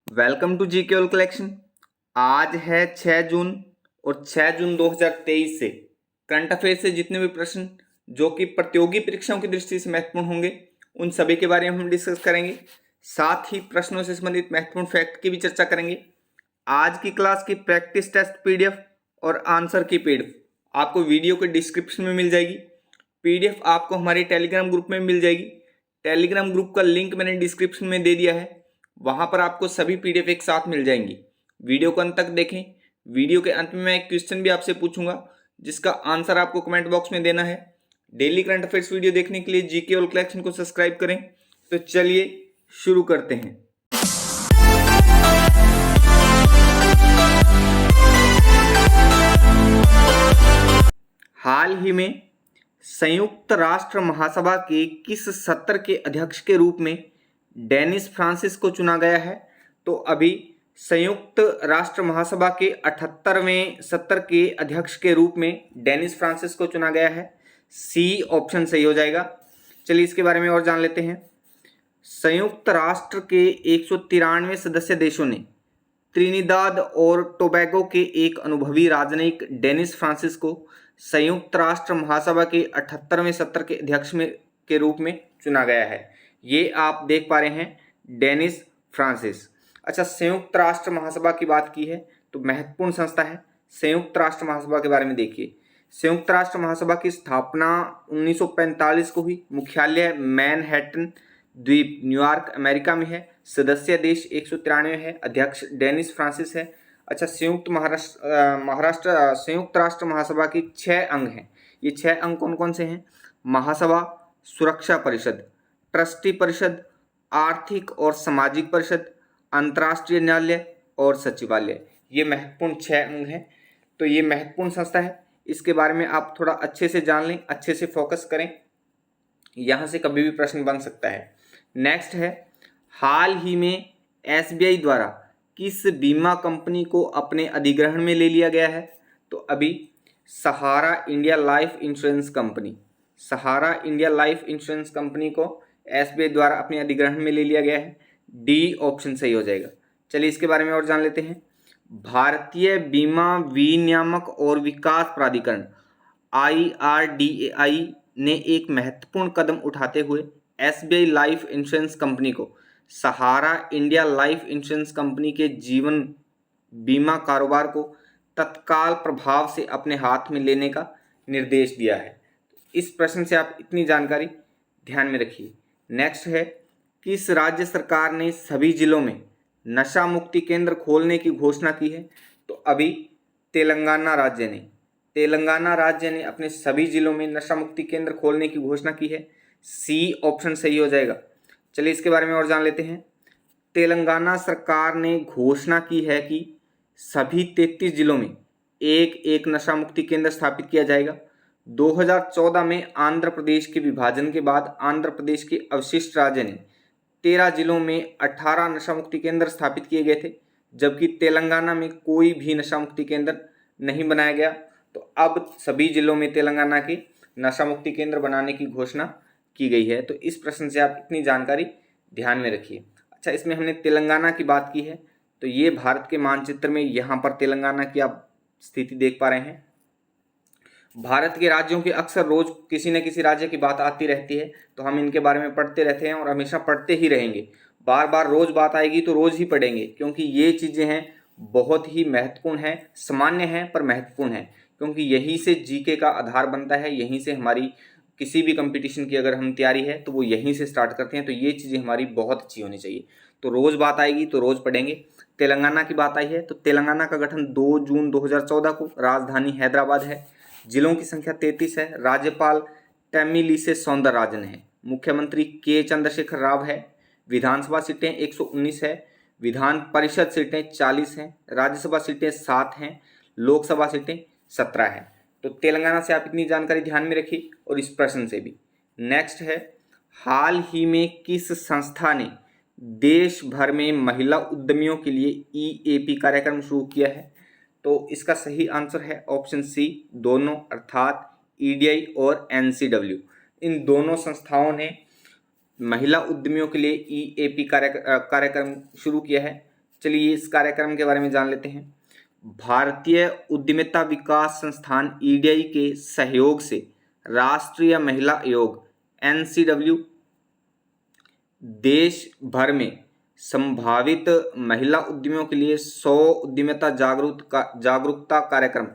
Welcome to जी केवल collection. आज है 6 जून और 6 जून 2023 से करंट अफेयर से जितने भी प्रश्न जो कि प्रतियोगी परीक्षाओं की दृष्टि से महत्वपूर्ण होंगे उन सभी के बारे में हम डिस्कस करेंगे। साथ ही प्रश्नों से संबंधित महत्वपूर्ण फैक्ट की भी चर्चा करेंगे। आज की क्लास की प्रैक्टिस टेस्ट पीडीएफ और आंसर की पीडीएफ आपको वीडियो के डिस्क्रिप्शन में मिल जाएगी। पीडीएफ आपको हमारे टेलीग्राम ग्रुप में मिल जाएगी। टेलीग्राम ग्रुप का लिंक मैंने डिस्क्रिप्शन में दे दिया है, वहां पर आपको सभी पीडीएफ एक साथ मिल जाएंगी। वीडियो को अंत तक देखें। वीडियो के अंत में मैं एक क्वेश्चन भी आपसे पूछूंगा जिसका आंसर आपको कमेंट बॉक्स में देना है। डेली करंट अफेयर्स वीडियो देखने के लिए जीके ऑल कलेक्शन को सब्सक्राइब करें। तो चलिए शुरू करते हैं। हाल ही में संयुक्त राष्ट्र महासभा के किस सत्र के अध्यक्ष के रूप में डेनिस फ्रांसिस को चुना गया है? तो अभी संयुक्त राष्ट्र महासभा के 78वें सत्र के अध्यक्ष के रूप में डेनिस फ्रांसिस को चुना गया है। सी ऑप्शन सही हो जाएगा। चलिए इसके बारे में और जान लेते हैं। संयुक्त राष्ट्र के 193 सदस्य देशों ने त्रिनिदाद और टोबैगो के एक अनुभवी राजनयिक डेनिस फ्रांसिस को संयुक्त राष्ट्र महासभा के 78वें सत्र के अध्यक्ष के रूप में चुना गया है। ये आप देख पा रहे हैं, डेनिस फ्रांसिस। अच्छा, संयुक्त राष्ट्र महासभा की बात की है तो महत्वपूर्ण संस्था है। संयुक्त राष्ट्र महासभा के बारे में देखिए। संयुक्त राष्ट्र महासभा की स्थापना 1945 को हुई। मुख्यालय मैनहट्टन द्वीप न्यूयॉर्क अमेरिका में है। सदस्य देश 193 है। अध्यक्ष डेनिस फ्रांसिस है। अच्छा, संयुक्त राष्ट्र महासभा की 6 अंग हैं। ये 6 अंग कौन कौन से हैं? महासभा, सुरक्षा परिषद, ट्रस्टी परिषद, आर्थिक और सामाजिक परिषद, अंतर्राष्ट्रीय न्यायालय और सचिवालय। ये महत्वपूर्ण 6 अंग हैं। तो ये महत्वपूर्ण संस्था है, इसके बारे में आप थोड़ा अच्छे से जान लें, अच्छे से फोकस करें, यहाँ से कभी भी प्रश्न बन सकता है। नेक्स्ट है, हाल ही में एसबीआई द्वारा किस बीमा कंपनी को अपने अधिग्रहण में ले लिया गया है? तो अभी सहारा इंडिया लाइफ इंश्योरेंस कंपनी, सहारा इंडिया लाइफ इंश्योरेंस कंपनी को एसबीआई द्वारा अपने अधिग्रहण में ले लिया गया है। डी ऑप्शन सही हो जाएगा। चलिए इसके बारे में और जान लेते हैं। भारतीय बीमा विनियामक और विकास प्राधिकरण IRDAI ने एक महत्वपूर्ण कदम उठाते हुए एसबीआई लाइफ इंश्योरेंस कंपनी को सहारा इंडिया लाइफ इंश्योरेंस कंपनी के जीवन बीमा कारोबार को तत्काल प्रभाव से अपने हाथ में लेने का निर्देश दिया है। इस प्रश्न से आप इतनी जानकारी ध्यान में रखिए। नेक्स्ट है, किस राज्य सरकार ने सभी जिलों में नशा मुक्ति केंद्र खोलने की घोषणा की है? तो अभी तेलंगाना राज्य ने अपने सभी जिलों में नशा मुक्ति केंद्र खोलने की घोषणा की है। सी ऑप्शन सही हो जाएगा। चलिए इसके बारे में और जान लेते हैं। तेलंगाना सरकार ने घोषणा की है कि सभी 33 जिलों में एक एक नशा मुक्ति केंद्र स्थापित किया जाएगा। 2014 में आंध्र प्रदेश के विभाजन के बाद आंध्र प्रदेश के अवशिष्ट राज्य ने 13 जिलों में 18 नशा मुक्ति केंद्र स्थापित किए गए थे, जबकि तेलंगाना में कोई भी नशा मुक्ति केंद्र नहीं बनाया गया। तो अब सभी जिलों में तेलंगाना के नशा मुक्ति केंद्र बनाने की घोषणा की गई है। तो इस प्रश्न से आप इतनी जानकारी ध्यान में रखिए। अच्छा, इसमें हमने तेलंगाना की बात की है तो ये भारत के मानचित्र में यहाँ पर तेलंगाना की आप स्थिति देख पा रहे हैं। भारत के राज्यों की अक्सर रोज किसी न किसी राज्य की बात आती रहती है, तो हम इनके बारे में पढ़ते रहते हैं और हमेशा पढ़ते ही रहेंगे। बार बार रोज बात आएगी तो रोज ही पढ़ेंगे, क्योंकि ये चीज़ें हैं बहुत ही महत्वपूर्ण हैं, सामान्य हैं पर महत्वपूर्ण हैं, क्योंकि यहीं से जीके का आधार बनता है। यहीं से हमारी किसी भी कंपटीशन की अगर हम तैयारी है तो वो यहीं से स्टार्ट करते हैं। तो ये चीज़ें हमारी बहुत अच्छी होनी चाहिए। तो रोज़ बात आएगी तो रोज़ पढ़ेंगे। तेलंगाना की बात आई है तो तेलंगाना का गठन 2 जून 2014 को, राजधानी हैदराबाद है। जिलों की संख्या 33 है। राज्यपाल तमिलिसै सौंदरराजन है। मुख्यमंत्री के चंद्रशेखर राव है। विधानसभा सीटें 119 है। विधान परिषद सीटें 40 हैं। राज्यसभा सीटें 7 हैं। लोकसभा सीटें 17 हैं। तो तेलंगाना से आप इतनी जानकारी ध्यान में रखिए और इस प्रश्न से भी। नेक्स्ट है, हाल ही में किस संस्था ने देश भर में महिला उद्यमियों के लिए EAP कार्यक्रम शुरू किया है? तो इसका सही आंसर है ऑप्शन सी, दोनों, अर्थात EDI और NCW। इन दोनों संस्थाओं ने महिला उद्यमियों के लिए EAP कार्यक्रम शुरू किया है। चलिए इस कार्यक्रम के बारे में जान लेते हैं। भारतीय उद्यमिता विकास संस्थान ईडीआई के सहयोग से राष्ट्रीय महिला आयोग एनसीडब्ल्यू देश भर में संभावित महिला उद्यमियों के लिए 100 उद्यमिता जागरूकता कार्यक्रम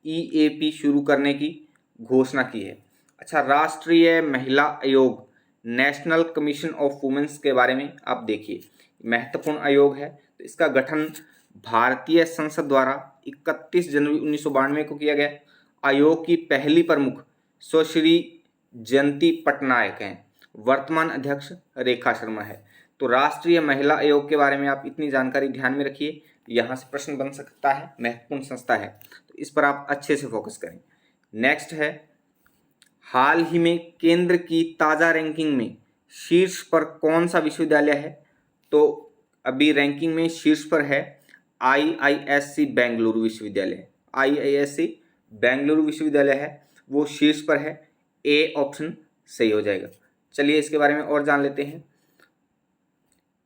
ईएपी शुरू करने की घोषणा की है। अच्छा, राष्ट्रीय महिला आयोग नेशनल कमीशन ऑफ वुमेन्स के बारे में आप देखिए, महत्वपूर्ण आयोग है। तो इसका गठन भारतीय संसद द्वारा 31 जनवरी 1992 को किया गया। आयोग की पहली प्रमुख सुश्री जयंती पटनायक हैं, वर्तमान अध्यक्ष रेखा शर्मा है। तो राष्ट्रीय महिला आयोग के बारे में आप इतनी जानकारी ध्यान में रखिए, यहाँ से प्रश्न बन सकता है, महत्वपूर्ण संस्था है, तो इस पर आप अच्छे से फोकस करें। नेक्स्ट है, हाल ही में केंद्र की ताज़ा रैंकिंग में शीर्ष पर कौन सा विश्वविद्यालय है? तो अभी रैंकिंग में शीर्ष पर है आईआईएससी बेंगलुरु विश्वविद्यालय। आईआईएससी बेंगलुरु विश्वविद्यालय है, वो शीर्ष पर है। ए ऑप्शन सही हो जाएगा। चलिए इसके बारे में और जान लेते हैं।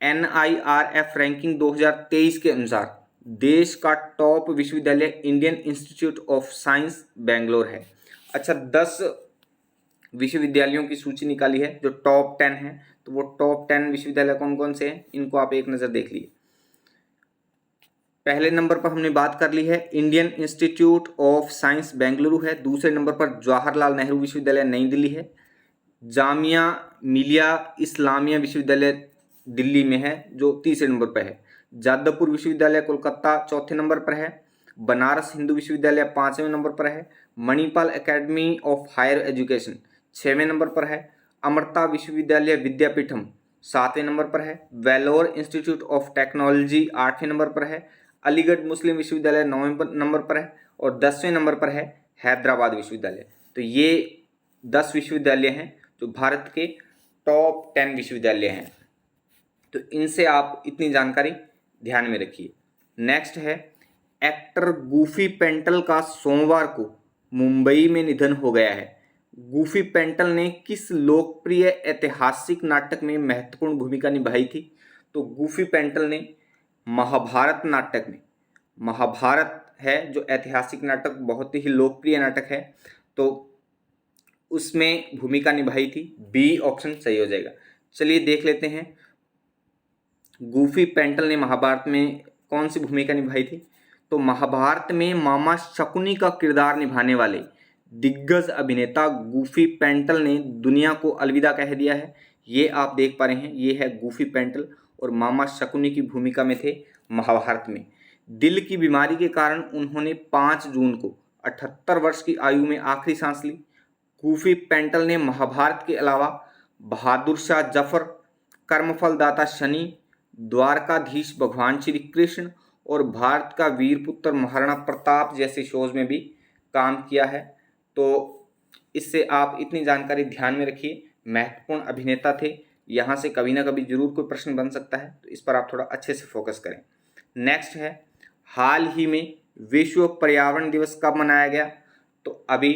NIRF रैंकिंग 2023 के अनुसार देश का टॉप विश्वविद्यालय Indian institute of science Bangalore है। अच्छा, 10 विश्वविद्यालयों की सूची निकाली है जो टॉप 10 हैं। तो वो टॉप 10 विश्वविद्यालय कौन कौन से हैं, इनको आप एक नज़र देख लीजिए। पहले नंबर पर हमने बात कर ली है, Indian institute of science Bengaluru है। दूसरे नंबर पर जवाहरलाल नेहरू विश्वविद्यालय नई दिल्ली है। जामिया मिलिया इस्लामिया विश्वविद्यालय दिल्ली में है, जो तीसरे नंबर पर है। जादवपुर विश्वविद्यालय कोलकाता चौथे नंबर पर है। बनारस हिंदू विश्वविद्यालय 5वें नंबर पर है। Manipal academy of higher education 6वें नंबर पर है। अमृता विश्वविद्यालय विद्यापीठम 7वें नंबर पर है। वेलोर इंस्टीट्यूट ऑफ टेक्नोलॉजी 8वें नंबर पर है। अलीगढ़ मुस्लिम विश्वविद्यालय 9वें नंबर पर है। और 10वें नंबर पर है हैदराबाद विश्वविद्यालय। तो ये 10 विश्वविद्यालय हैं जो भारत के टॉप 10 विश्वविद्यालय हैं। तो इनसे आप इतनी जानकारी ध्यान में रखिए। नेक्स्ट है, एक्टर गूफी पेंटल का सोमवार को मुंबई में निधन हो गया है। गूफी पेंटल ने किस लोकप्रिय ऐतिहासिक नाटक में महत्वपूर्ण भूमिका निभाई थी? तो गूफी पेंटल ने महाभारत नाटक में, महाभारत है जो ऐतिहासिक नाटक, बहुत ही लोकप्रिय नाटक है, तो उसमें भूमिका निभाई थी। बी ऑप्शन सही हो जाएगा। चलिए देख लेते हैं, गूफी पेंटल ने महाभारत में कौन सी भूमिका निभाई थी? तो महाभारत में मामा शकुनी का किरदार निभाने वाले दिग्गज अभिनेता गूफी पेंटल ने दुनिया को अलविदा कह दिया है। ये आप देख पा रहे हैं, ये है गूफी पेंटल और मामा शकुनी की भूमिका में थे महाभारत में। दिल की बीमारी के कारण उन्होंने 5 जून को 78 वर्ष की आयु में आखिरी सांस ली। गूफी पेंटल ने महाभारत के अलावा बहादुर शाह जफर, कर्मफल दाता शनि, द्वारकाधीश भगवान श्री कृष्ण और भारत का वीर पुत्र महाराणा प्रताप जैसे शोज में भी काम किया है। तो इससे आप इतनी जानकारी ध्यान में रखिए, महत्वपूर्ण अभिनेता थे। यहाँ से कभी ना कभी जरूर कोई प्रश्न बन सकता है, तो इस पर आप थोड़ा अच्छे से फोकस करें। नेक्स्ट है, हाल ही में विश्व पर्यावरण दिवस कब मनाया गया? तो अभी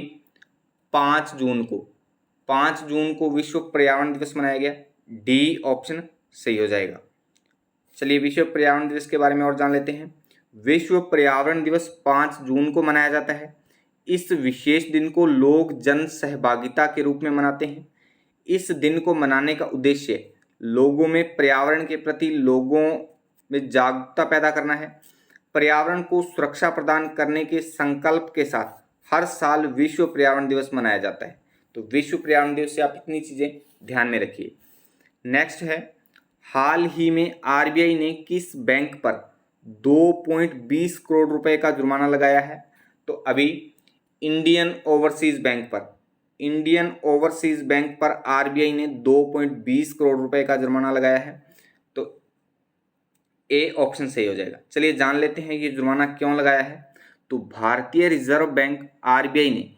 5 जून को विश्व पर्यावरण दिवस मनाया गया। डी ऑप्शन सही हो जाएगा। चलिए विश्व पर्यावरण दिवस के बारे में और जान लेते हैं। विश्व पर्यावरण दिवस 5 जून को मनाया जाता है। इस विशेष दिन को लोग जन सहभागिता के रूप में मनाते हैं। इस दिन को मनाने का उद्देश्य लोगों में पर्यावरण के प्रति लोगों में जागरूकता पैदा करना है। पर्यावरण को सुरक्षा प्रदान करने के संकल्प के साथ हर साल विश्व पर्यावरण दिवस मनाया जाता है। तो विश्व पर्यावरण दिवस से आप इतनी चीज़ें ध्यान में रखिए। नेक्स्ट है, हाल ही में आरबीआई ने किस बैंक पर 2.20 करोड़ रुपए का जुर्माना लगाया है? तो अभी इंडियन ओवरसीज बैंक पर आरबीआई ने 2.20 करोड़ रुपए का जुर्माना लगाया है। तो ए ऑप्शन सही हो जाएगा। चलिए जान लेते हैं ये जुर्माना क्यों लगाया है। तो भारतीय रिजर्व बैंक आरबीआई ने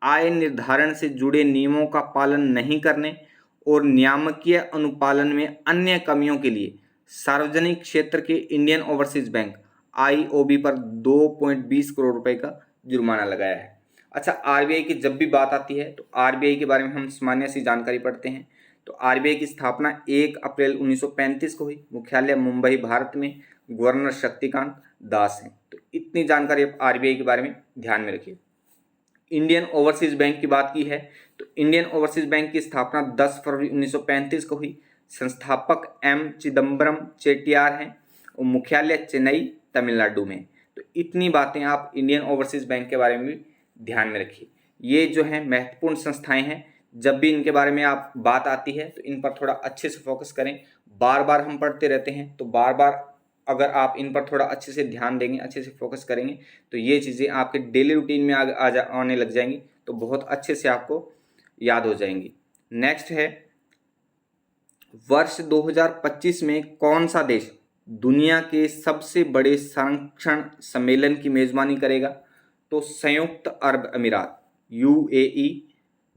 आय निर्धारण से जुड़े नियमों का पालन नहीं करने और नियामकीय अनुपालन में अन्य कमियों के लिए सार्वजनिक क्षेत्र के इंडियन ओवरसीज बैंक आईओबी पर 2.20 करोड़ रुपए का जुर्माना लगाया है। अच्छा, आरबीआई की जब भी बात आती है तो आरबीआई के बारे में हम सामान्य सी जानकारी पढ़ते हैं। तो आरबीआई की स्थापना 1 अप्रैल 1935 को हुई। मुख्यालय मुंबई भारत में। गवर्नर शक्तिकांत दास हैं। तो इतनी जानकारी आप आरबीआई के बारे में ध्यान में रखिए। इंडियन ओवरसीज बैंक की बात की है तो इंडियन ओवरसीज बैंक की स्थापना 10 फरवरी 1935 को हुई। संस्थापक एम चिदम्बरम चेट्टियार हैं और मुख्यालय चेन्नई तमिलनाडु में। तो इतनी बातें आप इंडियन ओवरसीज बैंक के बारे में भी ध्यान में रखिए। ये जो हैं महत्वपूर्ण संस्थाएं हैं, जब भी इनके बारे में आप बात आती है तो इन पर थोड़ा अच्छे से फोकस करें। बार बार हम पढ़ते रहते हैं तो बार बार अगर आप इन पर थोड़ा अच्छे से ध्यान देंगे, अच्छे से फोकस करेंगे तो ये चीज़ें आपके डेली रूटीन में आने लग जाएंगी, तो बहुत अच्छे से आपको याद हो जाएंगी। नेक्स्ट है, वर्ष 2025 में कौन सा देश दुनिया के सबसे बड़े संरक्षण सम्मेलन की मेज़बानी करेगा? तो संयुक्त अरब अमीरात यूएई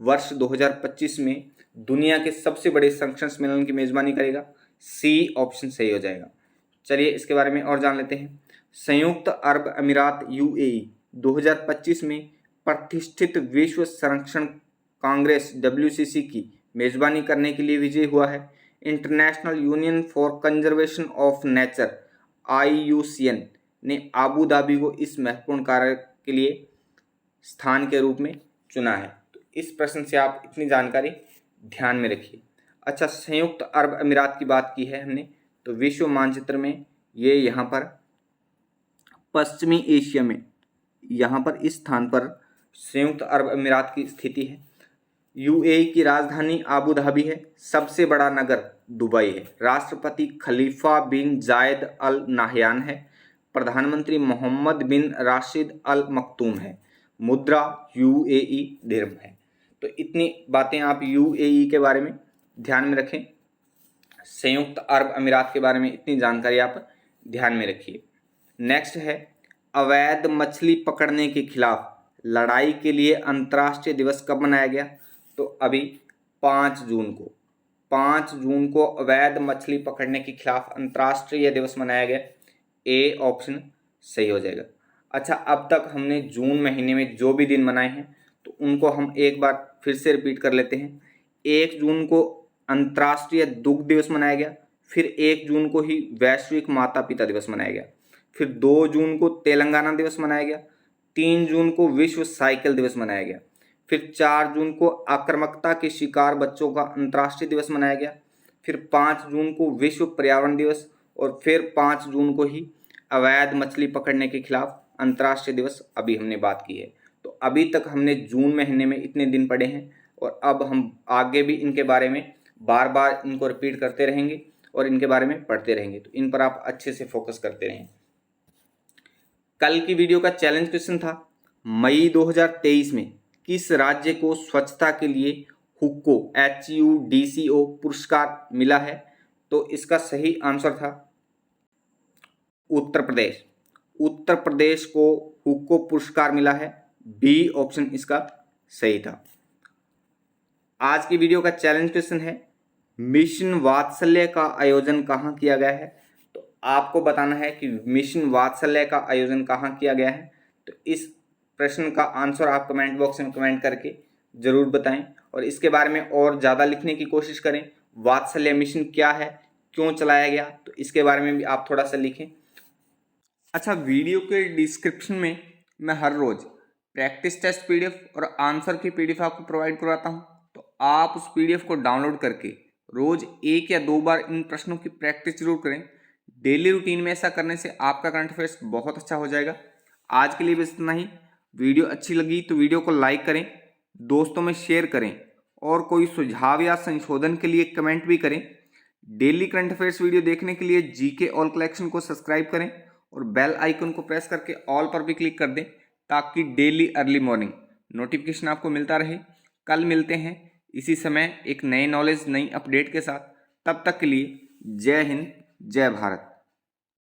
वर्ष 2025 में दुनिया के सबसे बड़े संरक्षण सम्मेलन की मेज़बानी करेगा। सी ऑप्शन सही हो जाएगा। चलिए इसके बारे में और जान लेते हैं। संयुक्त अरब अमीरात यूएई 2025 में प्रतिष्ठित विश्व संरक्षण कांग्रेस WCC की मेज़बानी करने के लिए विजयी हुआ है। International union for conservation of nature IUCN ने आबू धाबी को इस महत्वपूर्ण कार्य के लिए स्थान के रूप में चुना है। तो इस प्रश्न से आप इतनी जानकारी ध्यान में रखिए। अच्छा, संयुक्त अरब अमीरात की बात की है हमने, तो विश्व मानचित्र में ये यहाँ पर पश्चिमी एशिया में यहाँ पर इस स्थान पर संयुक्त अरब अमीरात की स्थिति है। यूएई की राजधानी आबू धाबी है। सबसे बड़ा नगर दुबई है। राष्ट्रपति खलीफा बिन जायद अल नाहयान है। प्रधानमंत्री मोहम्मद बिन राशिद अल मखतूम है। मुद्रा यूएई दिरहम है। तो इतनी बातें आप यूएई के बारे में ध्यान में रखें। संयुक्त अरब अमीरात के बारे में इतनी जानकारी आप ध्यान में रखिए। नेक्स्ट है, अवैध मछली पकड़ने के खिलाफ लड़ाई के लिए अंतर्राष्ट्रीय दिवस कब मनाया गया? तो अभी 5 जून को अवैध मछली पकड़ने के खिलाफ अंतर्राष्ट्रीय दिवस मनाया गया। ए ऑप्शन सही हो जाएगा। अच्छा, अब तक हमने जून महीने में जो भी दिन मनाए हैं तो उनको हम एक बार फिर से रिपीट कर लेते हैं। 1 जून को अंतर्राष्ट्रीय दुग्ध दिवस मनाया गया। फिर 1 जून को ही वैश्विक माता पिता दिवस मनाया गया। फिर 2 जून को तेलंगाना दिवस मनाया गया। 3 जून को विश्व साइकिल दिवस मनाया गया। फिर 4 जून को आक्रामकता के शिकार बच्चों का अंतर्राष्ट्रीय दिवस मनाया गया। फिर 5 जून को विश्व पर्यावरण दिवस और फिर 5 जून को ही अवैध मछली पकड़ने के खिलाफ अंतर्राष्ट्रीय दिवस अभी हमने बात की है। तो अभी तक हमने जून महीने में इतने दिन पढ़े हैं और अब हम आगे भी इनके बारे में बार बार इनको रिपीट करते रहेंगे और इनके बारे में पढ़ते रहेंगे। तो इन पर आप अच्छे से फोकस करते रहें। कल की वीडियो का चैलेंज क्वेश्चन था, मई 2023 में किस राज्य को स्वच्छता के लिए हुक्को HUDCO पुरस्कार मिला है? तो इसका सही आंसर था उत्तर प्रदेश। उत्तर प्रदेश को हुक्को पुरस्कार मिला है। बी ऑप्शन इसका सही था। आज की वीडियो का चैलेंज क्वेश्चन है, मिशन वात्सल्य का आयोजन कहाँ किया गया है? तो आपको बताना है कि मिशन वात्सल्य का आयोजन कहाँ किया गया है। तो इस प्रश्न का आंसर आप कमेंट बॉक्स में कमेंट करके ज़रूर बताएं और इसके बारे में और ज़्यादा लिखने की कोशिश करें। वात्सल्य मिशन क्या है, क्यों चलाया गया, तो इसके बारे में भी आप थोड़ा सा लिखें। अच्छा, वीडियो के डिस्क्रिप्शन में मैं हर रोज़ प्रैक्टिस टेस्ट PDF और आंसर की PDF आपको प्रोवाइड करवाता हूँ। तो आप उस PDF को डाउनलोड करके रोज़ 1 या 2 बार इन प्रश्नों की प्रैक्टिस जरूर करें। डेली रूटीन में ऐसा करने से आपका करंट अफेयर्स बहुत अच्छा हो जाएगा। आज के लिए बस इतना ही। वीडियो अच्छी लगी तो वीडियो को लाइक करें, दोस्तों में शेयर करें और कोई सुझाव या संशोधन के लिए कमेंट भी करें। डेली करंट अफेयर्स वीडियो देखने के लिए GK ऑल कलेक्शन को सब्सक्राइब करें और बेल आइकन को प्रेस करके ऑल पर भी क्लिक कर दें ताकि डेली अर्ली मॉर्निंग नोटिफिकेशन आपको मिलता रहे। कल मिलते हैं इसी समय एक नए नॉलेज, नई अपडेट के साथ। तब तक के लिए जय हिंद, जय भारत।